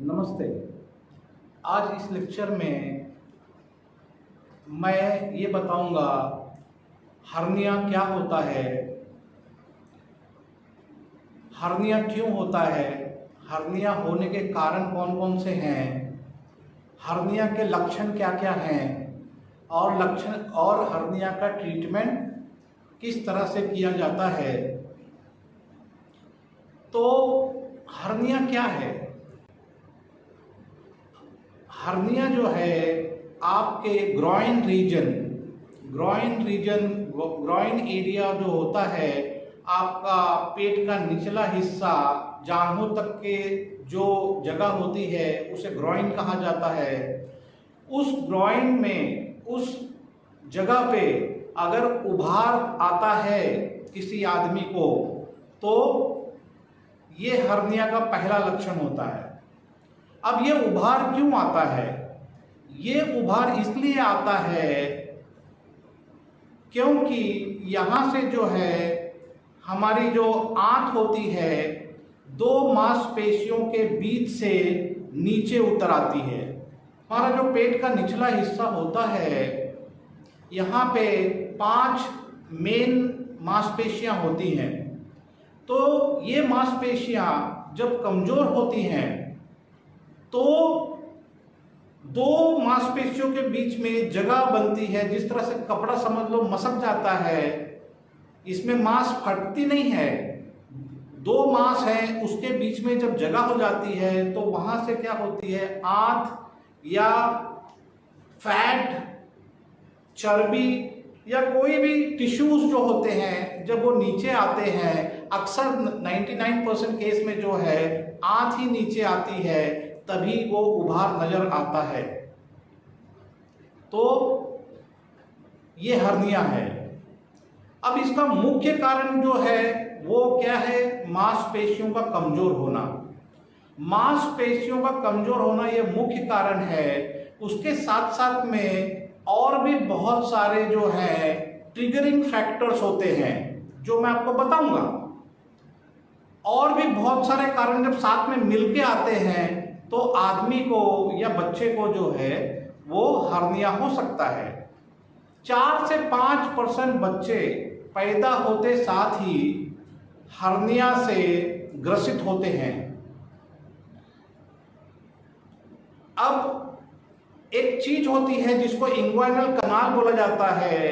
नमस्ते। आज इस लेक्चर में मैं ये बताऊंगा हर्निया क्या होता है, हर्निया क्यों होता है, हर्निया होने के कारण कौन कौन से हैं, हर्निया के लक्षण क्या क्या हैं और हर्निया का ट्रीटमेंट किस तरह से किया जाता है। तो हर्निया क्या है? हर्निया जो है आपके ग्रॉइन एरिया जो होता है, आपका पेट का निचला हिस्सा, जांघों तक के जो जगह होती है उसे ग्रॉइन कहा जाता है। उस ग्रॉइन में, उस जगह पे अगर उभार आता है किसी आदमी को, तो ये हर्निया का पहला लक्षण होता है। अब ये उभार क्यों आता है? ये उभार इसलिए आता है क्योंकि यहाँ से जो है हमारी जो आंत होती है, दो मांसपेशियों के बीच से नीचे उतर आती है। हमारा जो पेट का निचला हिस्सा होता है, यहाँ पे 5 मेन मांसपेशियां होती हैं। तो ये मांसपेशियां जब कमजोर होती हैं तो दो मांसपेशियों के बीच में जगह बनती है, जिस तरह से कपड़ा समझ लो मसक जाता है, इसमें मांस फटती नहीं है, दो मांस है उसके बीच में जब जगह हो जाती है तो वहां से क्या होती है, आंत या फैट, चर्बी या कोई भी टिश्यूज जो होते हैं, जब वो नीचे आते हैं, अक्सर 99% केस में जो है आंत ही नीचे आती है, तभी वो उभार नजर आता है। तो ये हर्निया है। अब इसका मुख्य कारण जो है वो क्या है? मांसपेशियों का कमजोर होना। मांसपेशियों का कमजोर होना ये मुख्य कारण है। उसके साथ साथ में और भी बहुत सारे जो है ट्रिगरिंग फैक्टर्स होते हैं, जो मैं आपको बताऊंगा। और भी बहुत सारे कारण जब साथ में मिलके आते हैं तो आदमी को या बच्चे को जो है वो हर्निया हो सकता है। 4 से 5% बच्चे पैदा होते साथ ही हर्निया से ग्रसित होते हैं। अब एक चीज होती है जिसको इंग्वाइनल कनाल बोला जाता है।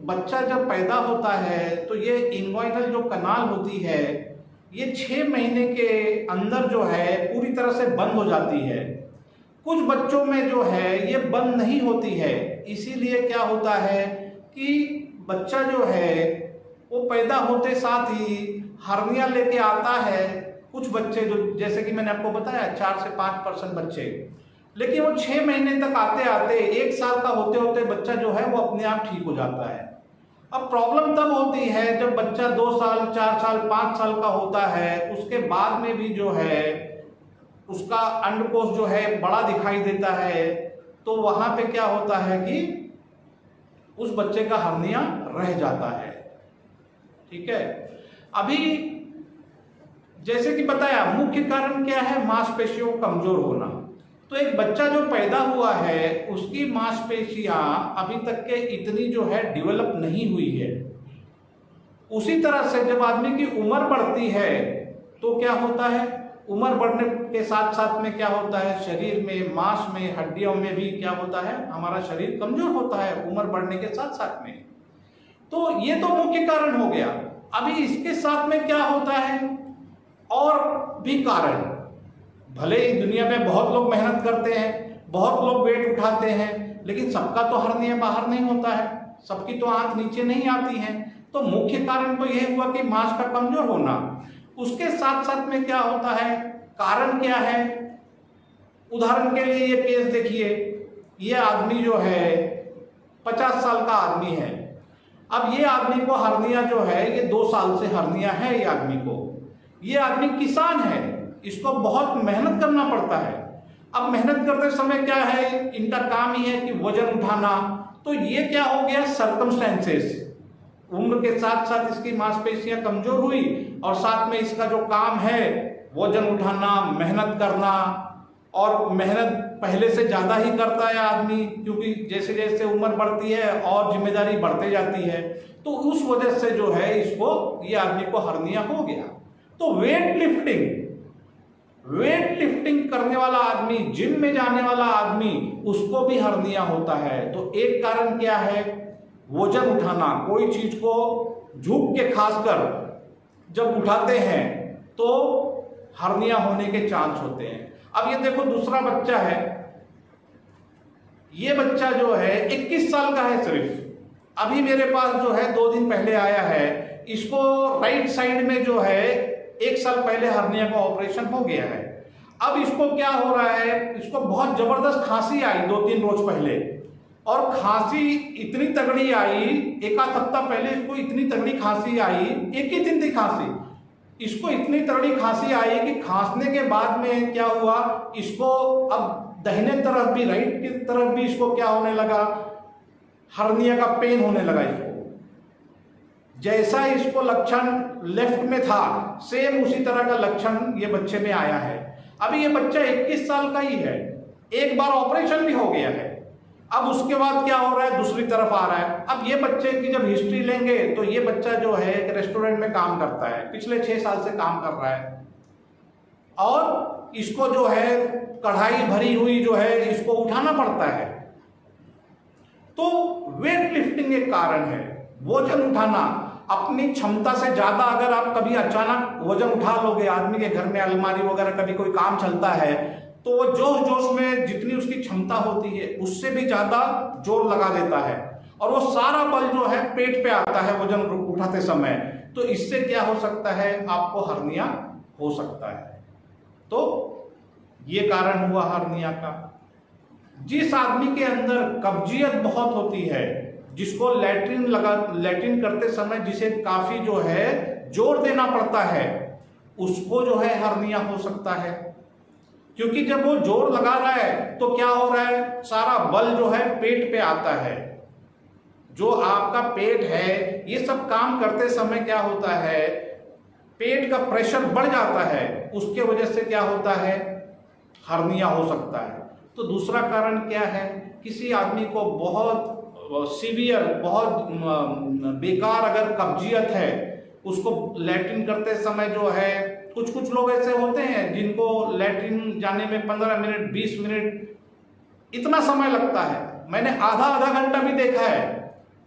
बच्चा जब पैदा होता है तो ये इंग्वाइनल जो कनाल होती है, ये 6 महीने के अंदर जो है पूरी तरह से बंद हो जाती है। कुछ बच्चों में जो है ये बंद नहीं होती है, इसीलिए क्या होता है कि बच्चा जो है वो पैदा होते साथ ही हर्निया लेके आता है। कुछ बच्चे जो, जैसे कि मैंने आपको बताया, 4 से 5% बच्चे, लेकिन वो 6 महीने तक आते आते 1 साल का होते होते बच्चा जो है वो अपने आप ठीक हो जाता है। अब प्रॉब्लम तब होती है जब बच्चा 2 साल, 4 साल, 5 साल का होता है, उसके बाद में भी जो है उसका अंडकोश जो है बड़ा दिखाई देता है, तो वहां पे क्या होता है कि उस बच्चे का हर्निया रह जाता है। ठीक है। अभी जैसे कि बताया, मुख्य कारण क्या है? मांसपेशियों कमजोर होना। तो एक बच्चा जो पैदा हुआ है उसकी मांसपेशियां अभी तक के इतनी जो है डेवलप नहीं हुई है। उसी तरह से जब आदमी की उम्र बढ़ती है तो क्या होता है? उम्र बढ़ने के साथ साथ में क्या होता है? शरीर में, मांस में, हड्डियों में भी क्या होता है? हमारा शरीर कमजोर होता है उम्र बढ़ने के साथ साथ में। तो ये तो मुख्य कारण हो गया। अभी इसके साथ में क्या होता है? और भी कारण। भले ही दुनिया में बहुत लोग मेहनत करते हैं, बहुत लोग वेट उठाते हैं, लेकिन सबका तो हर्निया बाहर नहीं होता है, सबकी तो आंत नीचे नहीं आती है। तो मुख्य कारण तो यह हुआ कि मांस का कमजोर होना। उसके साथ साथ में क्या होता है? कारण क्या है? उदाहरण के लिए ये केस देखिए, ये आदमी जो है 50 साल का आदमी है। अब ये आदमी को हर्निया जो है ये 2 साल से हर्निया है। ये आदमी को, ये आदमी किसान है, इसको बहुत मेहनत करना पड़ता है। अब मेहनत करते समय क्या है, इनका काम ही है कि वजन उठाना। तो ये क्या हो गया? सर्कमस्टेंसेस, उम्र के साथ साथ इसकी मांसपेशियां कमजोर हुई और साथ में इसका जो काम है वजन उठाना, मेहनत करना, और मेहनत पहले से ज़्यादा ही करता है आदमी, क्योंकि जैसे जैसे उम्र बढ़ती है और जिम्मेदारी बढ़ते जाती है, तो उस वजह से जो है इसको, ये आदमी को हर्निया हो गया। तो वेट लिफ्टिंग करने वाला आदमी, जिम में जाने वाला आदमी, उसको भी हर्निया होता है। तो एक कारण क्या है? वजन उठाना। कोई चीज को झुक के खासकर जब उठाते हैं तो हर्निया होने के चांस होते हैं। अब ये देखो, दूसरा बच्चा है, ये बच्चा जो है 21 साल का है सिर्फ, अभी मेरे पास जो है 2 दिन पहले आया है। इसको राइट साइड में जो है 1 साल पहले हर्निया का ऑपरेशन हो गया है। अब इसको क्या हो रहा है, इसको बहुत जबरदस्त खांसी आई 2-3 रोज पहले, और खांसी इतनी तगड़ी आई, 1 आध हफ्ता पहले इसको इतनी तगड़ी खांसी आई, एक ही दिन थी खांसी, इसको इतनी तगड़ी खांसी आई कि खांसने के बाद में क्या हुआ, इसको अब दाहिने तरफ भी, राइट की तरफ भी इसको क्या होने लगा, हर्निया का पेन होने लगा इसको। जैसा इसको लक्षण लेफ्ट में था, सेम उसी तरह का लक्षण ये बच्चे में आया है। अभी ये बच्चा 21 साल का ही है, एक बार ऑपरेशन भी हो गया है। अब उसके बाद क्या हो रहा है, दूसरी तरफ आ रहा है। अब ये बच्चे की जब हिस्ट्री लेंगे तो ये बच्चा जो है एक रेस्टोरेंट में काम करता है, पिछले 6 साल से काम कर रहा है, और इसको जो है कढ़ाई भरी हुई जो है इसको उठाना पड़ता है। तो वेट लिफ्टिंग एक कारण है, वजन उठाना। अपनी क्षमता से ज्यादा अगर आप कभी अचानक वजन उठा लोगे, आदमी के घर में अलमारी वगैरह कभी कोई काम चलता है, तो वो जोश जोश में जितनी उसकी क्षमता होती है उससे भी ज्यादा जोर लगा देता है, और वो सारा बल जो है पेट पे आता है वजन उठाते समय। तो इससे क्या हो सकता है, आपको हर्निया हो सकता है। तो ये कारण हुआ हर्निया का। जिस आदमी के अंदर कब्जियत बहुत होती है, जिसको लैट्रिन करते समय जिसे काफी जो है जोर देना पड़ता है, उसको जो है हर्निया हो सकता है। क्योंकि जब वो जोर लगा रहा है तो क्या हो रहा है, सारा बल जो है पेट पे आता है। जो आपका पेट है, ये सब काम करते समय क्या होता है, पेट का प्रेशर बढ़ जाता है, उसके वजह से क्या होता है, हर्निया हो सकता है। तो दूसरा कारण क्या है, किसी आदमी को बहुत सीवियर, बहुत बेकार अगर कब्जियत है, उसको लैट्रिन करते समय जो है, कुछ लोग ऐसे होते हैं जिनको लैट्रिन जाने में 15 मिनट 20 मिनट इतना समय लगता है, मैंने आधा घंटा भी देखा है।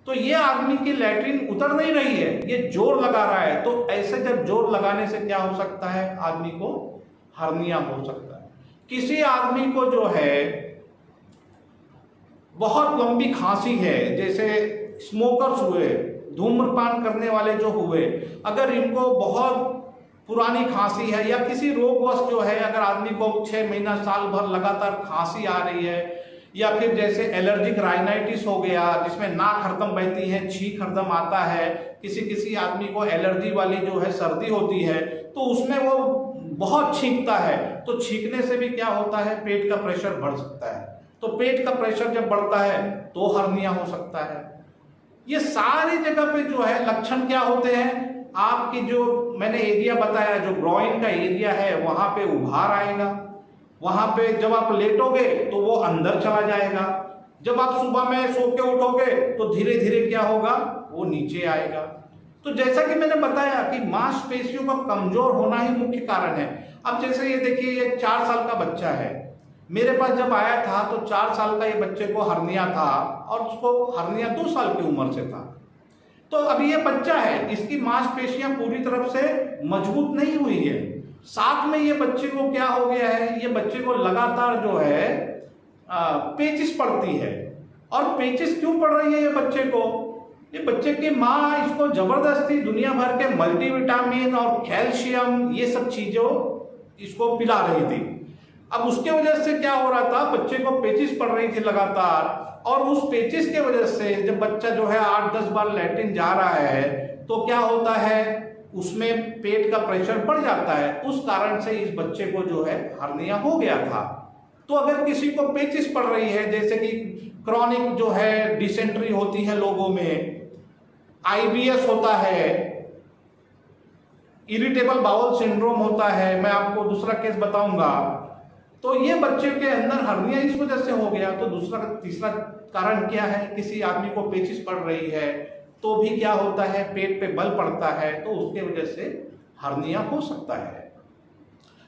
तो ये आदमी की लैट्रिन उतर नहीं रही है, ये जोर लगा रहा है। तो ऐसे जब जोर लगाने से क्या हो सकता है, आदमी को हर्निया हो सकता है। किसी आदमी को जो है बहुत लंबी खांसी है, जैसे स्मोकर्स हुए, धूम्रपान करने वाले जो हुए, अगर इनको बहुत पुरानी खांसी है, या किसी रोगवश जो है अगर आदमी को 6 महीना साल भर लगातार खांसी आ रही है, या फिर जैसे एलर्जिक राइनाइटिस हो गया, जिसमें नाक हरदम बहती है, छींक हरदम आता है, किसी आदमी को एलर्जी वाली जो है सर्दी होती है, तो उसमें वो बहुत छींकता है। तो छींकने से भी क्या होता है, पेट का प्रेशर बढ़ सकता है। तो पेट का प्रेशर जब बढ़ता है तो हर्निया हो सकता है। ये सारी जगह पे जो है लक्षण क्या होते हैं, आपकी जो मैंने एरिया बताया, जो ग्रॉइन का एरिया है, वहां पे उभार आएगा, वहां पे जब आप लेटोगे तो वो अंदर चला जाएगा, जब आप सुबह में सो के उठोगे तो धीरे धीरे क्या होगा, वो नीचे आएगा। तो जैसा कि मैंने बताया कि मांसपेशियों का कमजोर होना ही मुख्य कारण है। अब जैसे ये देखिए, ये 4 साल का बच्चा है, मेरे पास जब आया था तो 4 साल का ये बच्चे को हर्निया था, और उसको हर्निया 2 साल की उम्र से था। तो अभी ये बच्चा है, इसकी मांसपेशियां पूरी तरफ से मजबूत नहीं हुई है। साथ में ये बच्चे को क्या हो गया है, ये बच्चे को लगातार जो है पेचिस पड़ती है। और पेचिस क्यों पड़ रही है ये बच्चे को, ये बच्चे की माँ इसको जबरदस्ती दुनिया भर के मल्टीविटामिन और कैल्शियम ये सब चीजों इसको पिला रही थी। अब उसके वजह से क्या हो रहा था, बच्चे को पेचिस पड़ रही थी लगातार, और उस पेचिस के वजह से जब बच्चा जो है 8-10 बार लैट्रिन जा रहा है तो क्या होता है, उसमें पेट का प्रेशर बढ़ जाता है। उस कारण से इस बच्चे को जो है हर्निया हो गया था। तो अगर किसी को पेचिस पड़ रही है, जैसे कि क्रॉनिक जो है डिसेंट्री होती है लोगों में, IBS होता है, इरिटेबल बाउल सिंड्रोम होता है, मैं आपको दूसरा केस बताऊंगा, तो ये बच्चे के अंदर हर्निया इस वजह से हो गया। तो तीसरा कारण क्या है, किसी आदमी को पेचिश पड़ रही है तो भी क्या होता है, पेट पे बल पड़ता है, तो उसके वजह से हर्निया हो सकता है।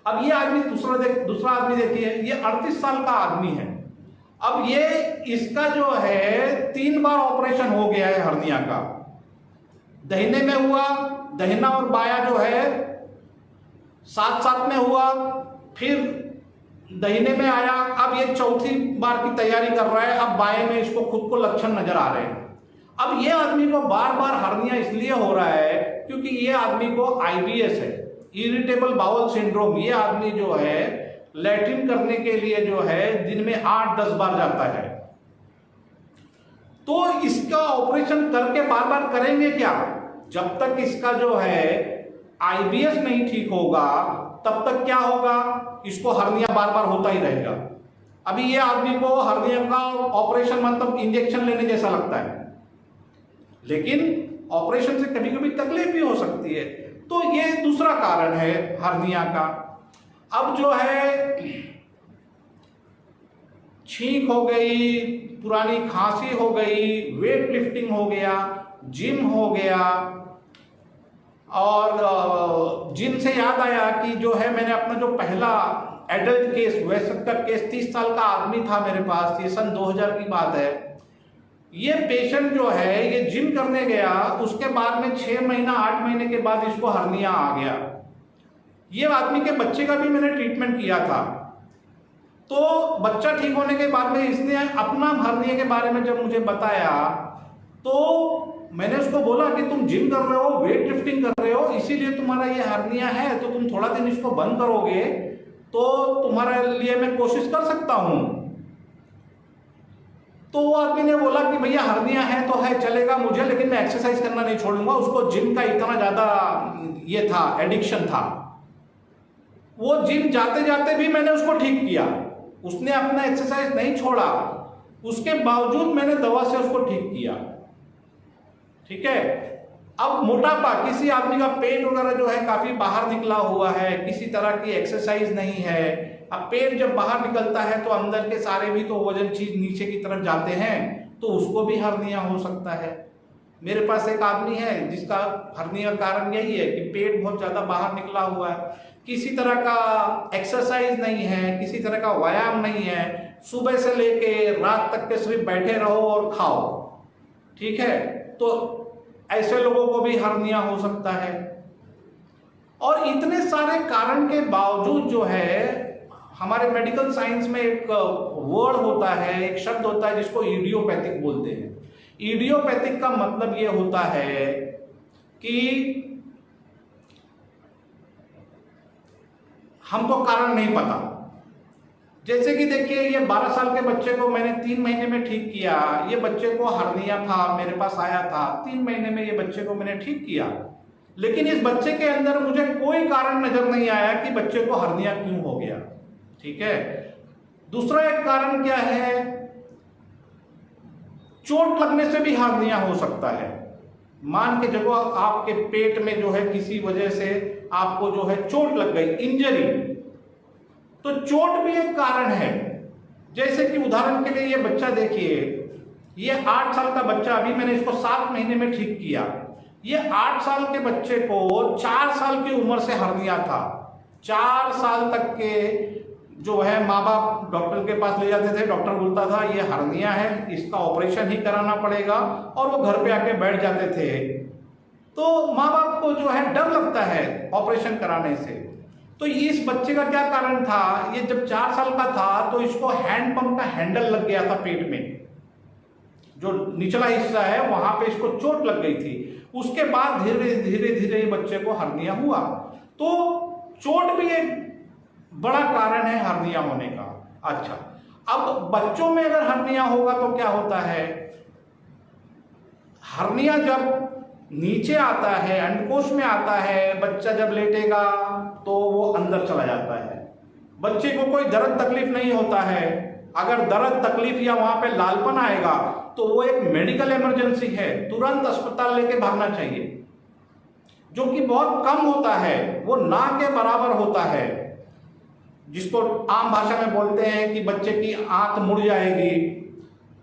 अब ये आदमी दूसरा आदमी देखिए, ये 38 साल का आदमी है। अब ये इसका जो है 3 बार ऑपरेशन हो गया है हर्निया का। दाहिने में हुआ, दाहिना और बाया जो है साथ साथ में हुआ, फिर दाहिने में आया, अब ये चौथी बार की तैयारी कर रहा है, अब बाएं में इसको खुद को लक्षण नजर आ रहे हैं। अब ये आदमी को बार बार हर्निया इसलिए हो रहा है क्योंकि ये आदमी को IBS है, इरिटेबल बाउल सिंड्रोम। ये आदमी जो है लैट्रिन करने के लिए जो है दिन में 8-10 बार जाता है। तो इसका ऑपरेशन करके बार बार करेंगे क्या, जब तक इसका जो है IBS नहीं ठीक होगा तब तक क्या होगा, इसको हर्निया बार बार होता ही रहेगा। अभी ये आदमी को हर्निया का ऑपरेशन मतलब इंजेक्शन लेने जैसा लगता है, लेकिन ऑपरेशन से कभी कभी तकलीफ भी हो सकती है। तो ये दूसरा कारण है हर्निया का। अब जो है छींक हो गई, पुरानी खांसी हो गई, वेट लिफ्टिंग हो गया, जिम हो गया। और जिम से याद आया कि जो है मैंने अपना जो पहला एडल्ट केस, वयस्क केस, 30 साल का आदमी था मेरे पास, ये सन 2000 की बात है। ये पेशेंट जो है ये जिम करने गया, उसके बाद में 6 महीना 8 महीने के बाद इसको हर्निया आ गया। ये आदमी के बच्चे का भी मैंने ट्रीटमेंट किया था। तो बच्चा ठीक होने के बाद में इसने अपना हर्निया के बारे में जब मुझे बताया तो मैंने उसको बोला कि तुम जिम कर रहे हो, वेट लिफ्टिंग कर रहे हो, इसीलिए तुम्हारा ये हर्निया है, तो तुम थोड़ा दिन इसको बंद करोगे तो तुम्हारे लिए मैं कोशिश कर सकता हूं। तो वो आदमी ने बोला कि भैया हर्निया है तो है, चलेगा मुझे, लेकिन मैं एक्सरसाइज करना नहीं छोड़ूंगा। उसको जिम का इतना ज्यादा ये था, एडिक्शन था। वो जिम जाते जाते भी मैंने उसको ठीक किया, उसने अपना एक्सरसाइज नहीं छोड़ा, उसके बावजूद मैंने दवा से उसको ठीक किया। ठीक है। अब मोटापा, किसी आदमी का पेट वगैरह जो है काफी बाहर निकला हुआ है, किसी तरह की एक्सरसाइज नहीं है। अब पेट जब बाहर निकलता है तो अंदर के सारे भी तो वजन चीज नीचे की तरफ जाते हैं, तो उसको भी हर्निया हो सकता है। मेरे पास एक आदमी है जिसका हर्निया का कारण यही है कि पेट बहुत ज्यादा बाहर निकला हुआ है, किसी तरह का एक्सरसाइज नहीं है, किसी तरह का व्यायाम नहीं है, सुबह से लेके रात तक के सिर्फ बैठे रहो और खाओ। ठीक है, तो ऐसे लोगों को भी हर्निया हो सकता है। और इतने सारे कारण के बावजूद जो है, हमारे मेडिकल साइंस में एक वर्ड होता है, एक शब्द होता है जिसको इडियोपैथिक बोलते हैं। इडियोपैथिक का मतलब ये होता है कि हमको कारण नहीं पता। जैसे कि देखिए, ये 12 साल के बच्चे को मैंने 3 महीने में ठीक किया। ये बच्चे को हर्निया था, मेरे पास आया था, 3 महीने में ये बच्चे को मैंने ठीक किया, लेकिन इस बच्चे के अंदर मुझे कोई कारण नजर नहीं आया कि बच्चे को हर्निया क्यों हो गया। ठीक है। दूसरा एक कारण क्या है, चोट लगने से भी हर्निया हो सकता है। मान के चलो आपके पेट में जो है किसी वजह से आपको जो है चोट लग गई, इंजरी, तो चोट भी एक कारण है। जैसे कि उदाहरण के लिए ये बच्चा देखिए, ये 8 साल का बच्चा, अभी मैंने इसको 7 महीने में ठीक किया। ये 8 साल के बच्चे को 4 साल की उम्र से हर्निया था। 4 साल तक के जो है माँ बाप डॉक्टर के पास ले जाते थे, डॉक्टर बोलता था ये हर्निया है, इसका ऑपरेशन ही कराना पड़ेगा, और वो घर पे आके बैठ जाते थे। तो माँ बाप को जो है डर लगता है ऑपरेशन कराने से। तो इस बच्चे का क्या कारण था, ये जब 4 साल का था तो इसको हैंड पंप का हैंडल लग गया था पेट में, जो निचला हिस्सा है वहां पे इसको चोट लग गई थी। उसके बाद धीरे धीरे धीरे बच्चे को हर्निया हुआ। तो चोट भी एक बड़ा कारण है हर्निया होने का। अच्छा, अब बच्चों में अगर हर्निया होगा तो क्या होता है, हर्निया जब नीचे आता है, अंडकोश में आता है, बच्चा जब लेटेगा तो वो अंदर चला जाता है। बच्चे को कोई दर्द तकलीफ नहीं होता है। अगर दर्द तकलीफ या वहां पे लालपन आएगा तो वो एक मेडिकल इमरजेंसी है, तुरंत अस्पताल लेके भागना चाहिए, जो कि बहुत कम होता है, वो ना के बराबर होता है। जिसको आम भाषा में बोलते हैं कि बच्चे की आंत मुड़ जाएगी।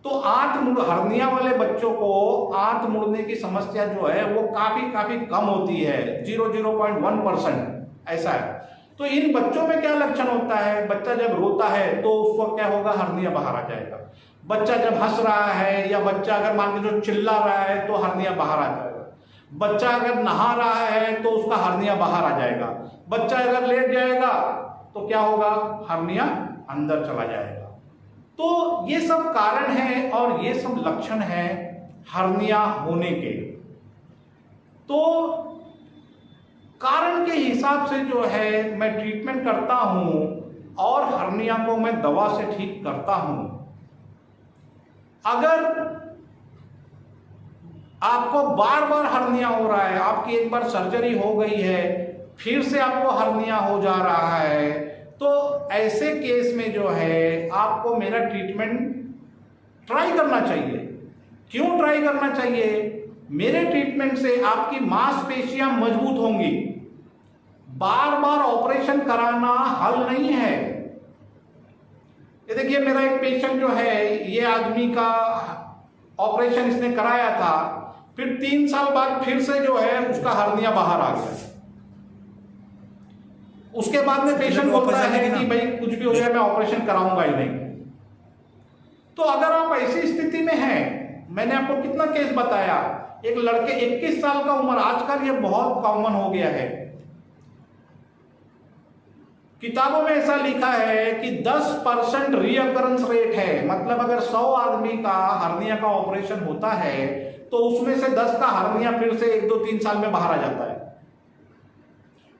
तो हर्निया वाले बच्चों को आंत मुड़ने की समस्या जो है वो काफी कम होती है, 0.1% ऐसा है। तो इन बच्चों में क्या लक्षण होता है, बच्चा जब रोता है तो उसको क्या होगा, हर्निया बाहर आ जाएगा। बच्चा जब हंस रहा है या बच्चा अगर मान के जो चिल्ला रहा है तो हर्निया बाहर आ जाएगा। बच्चा अगर नहा रहा है तो उसका हर्निया बाहर आ जाएगा। बच्चा अगर लेट जाएगा तो क्या होगा, हर्निया अंदर चला जाएगा। तो ये सब कारण है और ये सब लक्षण है हर्निया होने के। तो कारण के हिसाब से जो है मैं ट्रीटमेंट करता हूं और हर्निया को मैं दवा से ठीक करता हूं। अगर आपको बार बार हर्निया हो रहा है, आपकी एक बार सर्जरी हो गई है फिर से आपको हर्निया हो जा रहा है, तो ऐसे केस में जो है आपको मेरा ट्रीटमेंट ट्राई करना चाहिए। क्यों ट्राई करना चाहिए, मेरे ट्रीटमेंट से आपकी मांसपेशियां मजबूत होंगी। बार बार ऑपरेशन कराना हल नहीं है। ये देखिए मेरा एक पेशेंट जो है, ये आदमी का ऑपरेशन इसने कराया था, फिर 3 साल बाद फिर से जो है उसका हर्निया बाहर आ गया। उसके बाद में पेशेंट बोलता है कि भाई कुछ भी हो जाए मैं ऑपरेशन कराऊंगा ही नहीं। तो अगर आप ऐसी स्थिति में हैं, मैंने आपको कितना केस बताया, एक लड़के 21 साल का उम्र, आजकल ये बहुत कॉमन हो गया है। किताबों में ऐसा लिखा है कि 10% रीअकरेंस रेट है, मतलब अगर 100 आदमी का हर्निया का ऑपरेशन होता है तो उसमें से 10 का हर्निया फिर से 1, 2, 3 साल में बाहर आ जाता है।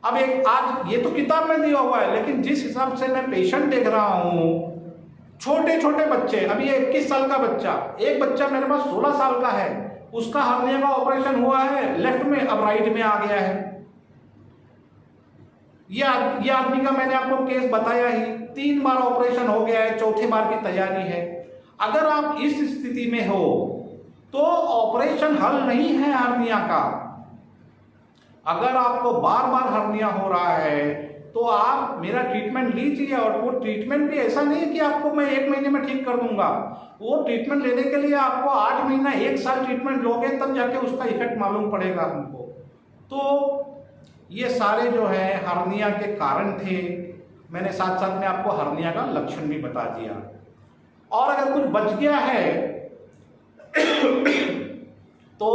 अब आज ये तो किताब में दिया हुआ है, लेकिन जिस हिसाब से मैं पेशेंट देख रहा हूं, छोटे छोटे बच्चे, अभी ये 21 साल का बच्चा, एक बच्चा मेरे पास 16 साल का है, उसका हर्निया का ऑपरेशन हुआ है लेफ्ट में, अब राइट में आ गया है। ये आदमी का मैंने आपको केस बताया ही, 3 बार ऑपरेशन हो गया है, चौथे बार की तैयारी है। अगर आप इस स्थिति में हो तो ऑपरेशन हल नहीं है हर्निया का। अगर आपको बार बार हर्निया हो रहा है तो आप मेरा ट्रीटमेंट लीजिए, और वो ट्रीटमेंट भी ऐसा नहीं है कि आपको मैं 1 महीने में ठीक कर दूंगा। वो ट्रीटमेंट लेने के लिए आपको 8 महीना 1 साल ट्रीटमेंट लोगे तब जाके उसका इफेक्ट मालूम पड़ेगा हमको। तो ये सारे जो है हर्निया के कारण थे। मैंने साथ साथ में आपको हर्निया का लक्षण भी बता दिया। और अगर कुछ बच गया है तो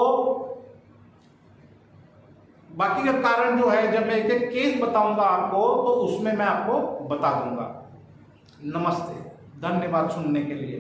बाकी का कारण जो है जब मैं एक एक केस बताऊंगा आपको तो उसमें मैं आपको बता दूंगा। नमस्ते, धन्यवाद सुनने के लिए।